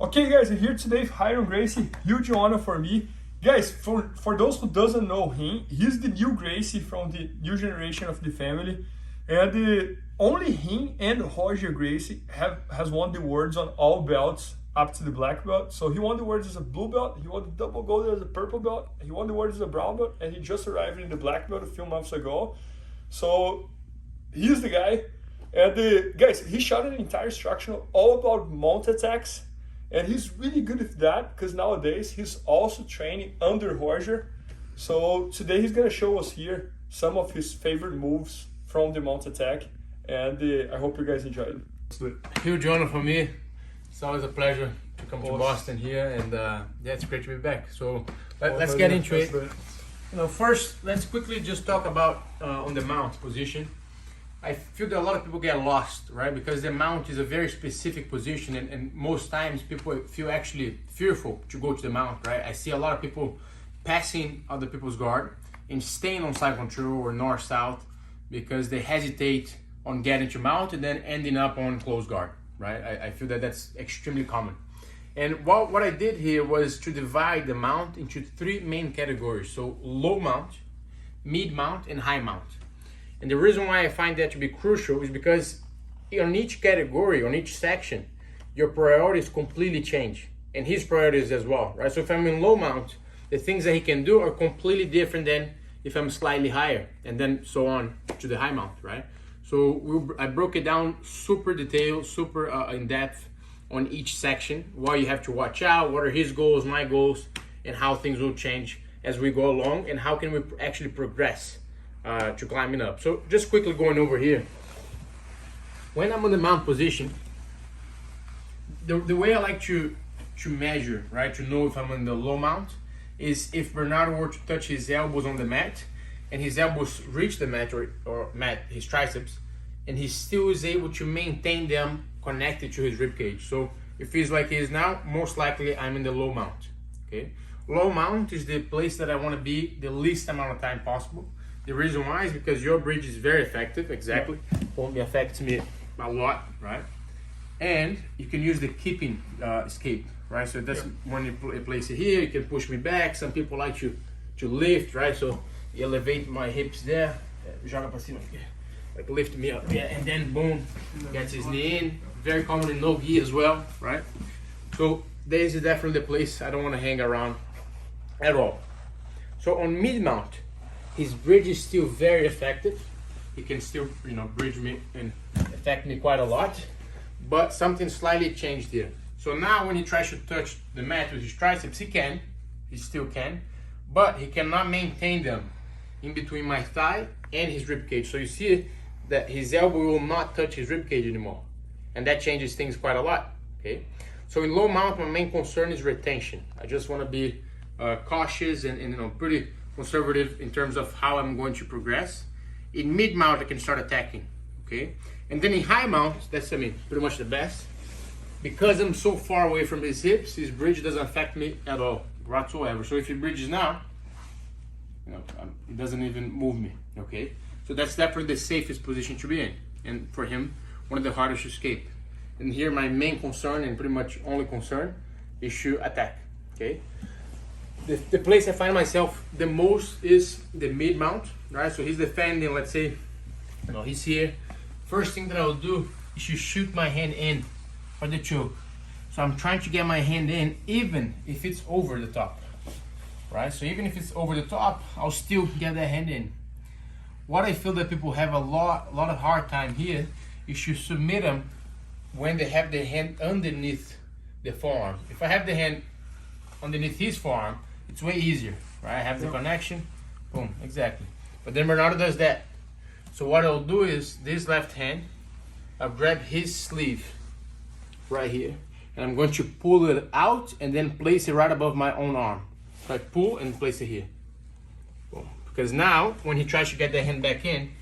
Okay guys, I'm here today with Rayron Gracie. Huge honor for me. Guys, for those who doesn't know him, he's the new Gracie from the new generation of the family. And only him and Roger Gracie has won the awards on all belts up to the black belt. So he won the awards as a blue belt, he won the double gold as a purple belt, he won the awards as a brown belt, and he just arrived in the black belt a few months ago. So he's the guy. And guys, he shot an entire instructional all about mount attacks. And he's really good with that because nowadays he's also training under Roger. So today he's gonna show us here some of his favorite moves from the mount attack. And I hope you guys enjoyed it. Huge honor for me. It's always a pleasure to come to Boston here, and yeah, it's great to be back. So let's get into it. First, let's quickly just talk about on the mount position. I feel that a lot of people get lost, right? Because the mount is a very specific position, and most times people feel actually fearful to go to the mount, right? I see a lot of people passing other people's guard and staying on side control or north-south because they hesitate on getting to mount and then ending up on closed guard, right? I feel that that's extremely common. And what I did here was to divide the mount into three main categories. So low mount, mid mount, and high mount. And the reason why I find that to be crucial is because on each category, on each section, your priorities completely change, and his priorities as well, right? So if I'm in low mount, the things that he can do are completely different than if I'm slightly higher, and then so on to the high mount, right? So I broke it down super detailed, super in depth on each section, what you have to watch out, what are his goals, my goals, and how things will change as we go along, and how can we actually progress to climbing up. So just quickly going over here, when I'm on the mount position, the way I like to measure, right, to know if I'm in the low mount, is if Bernardo were to touch his elbows on the mat and his elbows reach the mat or mat, his triceps, and he still is able to maintain them connected to his rib cage. So if he's like he is now, most likely I'm in the low mount. Okay, low mount is the place that I want to be the least amount of time possible. The reason why is because your bridge is very effective, exactly. Only affects me a lot, right? And you can use the keeping escape, right? So that's when you place it here, you can push me back. Some people like to lift, right? So you elevate my hips there, joga pra cima, like lift me up, yeah, and then boom, gets his knee in. Very common in no gi as well, right? So this is definitely the place I don't want to hang around at all. So on mid mount, his bridge is still very effective. He can still, bridge me and affect me quite a lot. But something slightly changed here. So now when he tries to touch the mat with his triceps, he still can, but he cannot maintain them in between my thigh and his rib cage. So you see that his elbow will not touch his rib cage anymore. And that changes things quite a lot, okay? So in low mount, my main concern is retention. I just want to be cautious and pretty conservative in terms of how I'm going to progress. In mid mount, I can start attacking, okay? And then in high mount, that's pretty much the best. Because I'm so far away from his hips, his bridge doesn't affect me at all, whatsoever. So if he bridges now, it doesn't even move me, okay? So that's definitely the safest position to be in. And for him, one of the hardest to escape. And here my main concern, and pretty much only concern, is to attack, okay? The place I find myself the most is the mid mount, right? So he's defending, let's say, he's here. First thing that I'll do is to shoot my hand in for the choke. So I'm trying to get my hand in even if it's over the top, right? So even if it's over the top, I'll still get that hand in. What I feel that people have a lot of hard time here is to submit them when they have the hand underneath the forearm. If I have the hand underneath his forearm, it's way easier, right? I have the connection, boom, exactly. But then Bernardo does that. So what I'll do is this left hand, I'll grab his sleeve right here, and I'm going to pull it out and then place it right above my own arm. So I pull and place it here. Boom. Because now, when he tries to get that hand back in,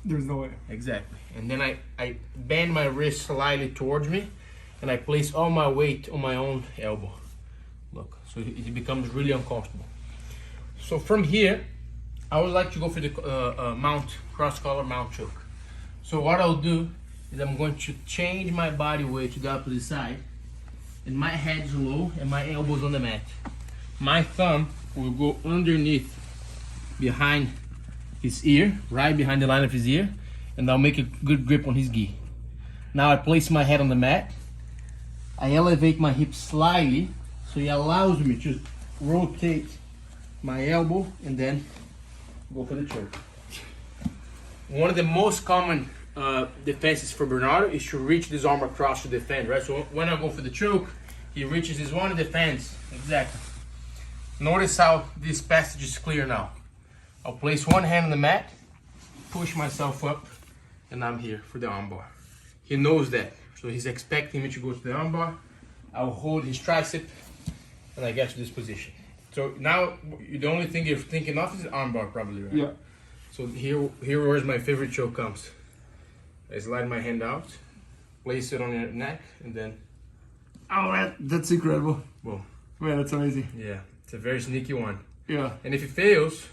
there's no way. Exactly. And then I bend my wrist slightly towards me, and I place all my weight on my own elbow. Look, so it becomes really uncomfortable. So from here, I would like to go for the mount, cross-collar mount choke. So what I'll do is I'm going to change my body weight to the opposite side, and my head is low and my elbows on the mat. My thumb will go underneath, behind his ear, right behind the line of his ear, and I'll make a good grip on his gi. Now I place my head on the mat. I elevate my hips slightly, so it allows me to rotate my elbow and then go for the choke. One of the most common defenses for Bernardo is to reach this arm across to defend, right? So when I go for the choke, he reaches his one and defends. Exactly. Notice how this passage is clear now. I'll place one hand on the mat, push myself up, and I'm here for the armbar. He knows that, so he's expecting me to go to the armbar. I'll hold his tricep, and I get to this position. So now the only thing you're thinking of is armbar, probably, right? Yeah. So here where's my favorite choke comes. I slide my hand out, place it on your neck, and then. Oh man, that's incredible. Boom. Man, that's amazing. Yeah, it's a very sneaky one. Yeah. And if it fails,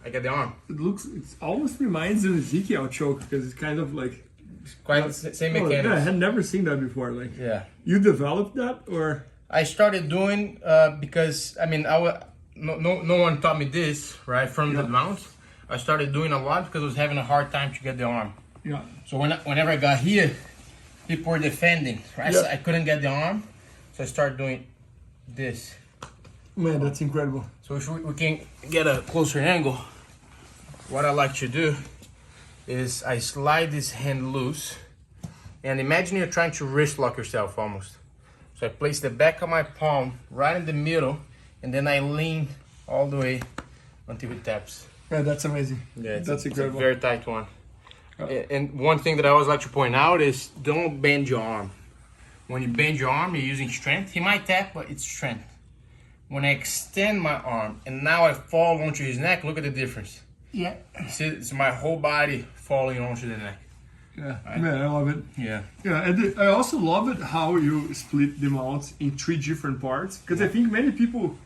I get the arm. It almost reminds of the Ezekiel choke because it's kind of like. It's quite the same mechanics. Yeah, I had never seen that before. Like. Yeah. You developed that or? I started doing because I mean no one taught me this right from the mount. I started doing a lot because I was having a hard time to get the arm. Yeah. So whenever I got here, people were defending, right? Yeah. So I couldn't get the arm, so I started doing this. Man, that's incredible. So if we can get a closer angle, what I like to do is I slide this hand loose, and imagine you're trying to wrist lock yourself almost. So I place the back of my palm right in the middle, and then I lean all the way until it taps. Yeah, that's amazing. Yeah, that's incredible. It's a very tight one. And one thing that I always like to point out is don't bend your arm. When you bend your arm, you're using strength. He might tap, but it's strength. When I extend my arm and now I fall onto his neck, look at the difference. Yeah. You see, it's my whole body falling onto the neck. Yeah, right? man, I love it. Yeah. Yeah, and I also love it how you split the mounts in 3 different parts. Because I think many people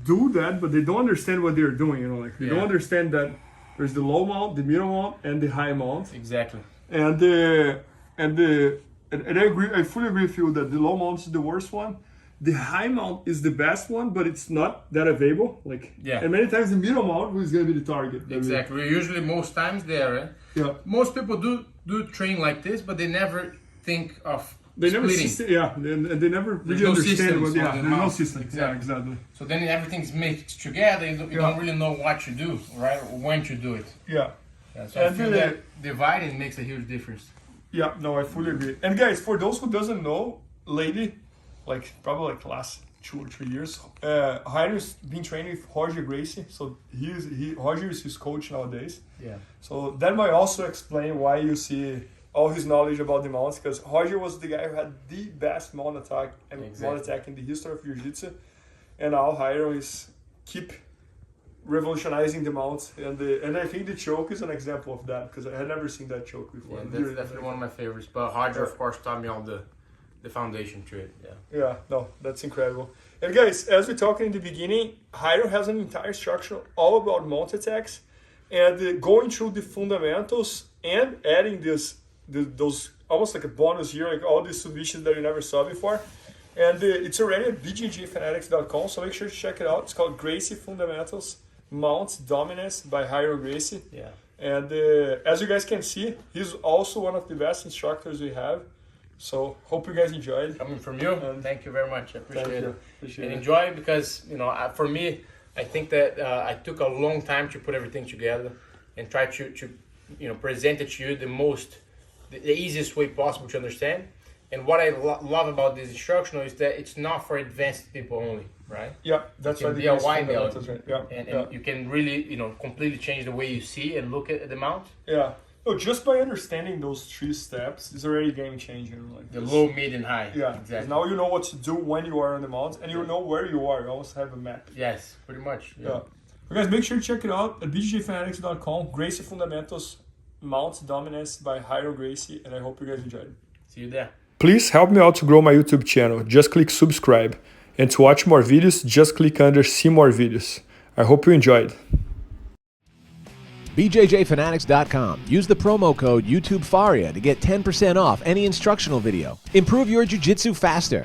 do that, but they don't understand what they're doing. You know, like they don't understand that there's the low mount, the middle mount, and the high mount. Exactly. And I agree. I fully agree with you that the low mount is the worst one. The high mount is the best one, but it's not that available. Like, and many times the middle mount is going to be the target. Exactly. We're usually most times there. Right? Yeah. Most people do train like this, but they never think of they splitting. Never, they never really understand what. Yeah, there's no system. Exactly. Yeah, exactly. So then everything's mixed together. You don't really know what to do, right? Or when to do it. Yeah. So I feel that dividing makes a huge difference. Yeah. No, I fully agree. And guys, for those who doesn't know, lately, like probably like last 2 or 3 years, Rayron's been training with Roger Gracie. So Roger is his coach nowadays. Yeah. So that might also explain why you see all his knowledge about the mounts, because Roger was the guy who had the best mount attack mount attack in the history of Jiu-Jitsu, and now Rayron is keep revolutionizing the mounts, and I think the choke is an example of that because I had never seen that choke before. Yeah, that's definitely one of my favorites. But Roger, of course, taught me all the foundation to it. Yeah. Yeah. No, that's incredible. And guys, as we talked in the beginning, Rayron has an entire structure all about mount attacks, and going through the fundamentals and adding those almost like a bonus here, like all these submissions that you never saw before. And it's already at BJJFanatics.com, so make sure to check it out. It's called Gracie Fundamentals, Mounts Dominance by Rayron Gracie. Yeah. And as you guys can see, he's also one of the best instructors we have. So hope you guys enjoyed. Coming from you, thank you very much. I appreciate it. Appreciate and enjoy it because, for me, I think that I took a long time to put everything together and try to present it to you the easiest way possible to understand. And what I love about this instructional is that it's not for advanced people only, right? Yeah, that's right. Be a wide belt, right. Yeah, and you can really, completely change the way you see and look at the mount. Yeah. No, just by understanding those 3 steps is already game changing. Like the low, mid, and high. Yeah, exactly. Now you know what to do when you are on the mount, and you know where you are. You almost have a map. Yes, pretty much. Yeah. But guys, make sure to check it out at BJJFanatics.com. Gracie Fundamentals, Mounts Dominance by Rayron Gracie, and I hope you guys enjoyed it. See you there. Please help me out to grow my YouTube channel. Just click subscribe. And to watch more videos, just click under see more videos. I hope you enjoyed. BJJFanatics.com. Use the promo code YouTube Faria to get 10% off any instructional video. Improve your jiu-jitsu faster.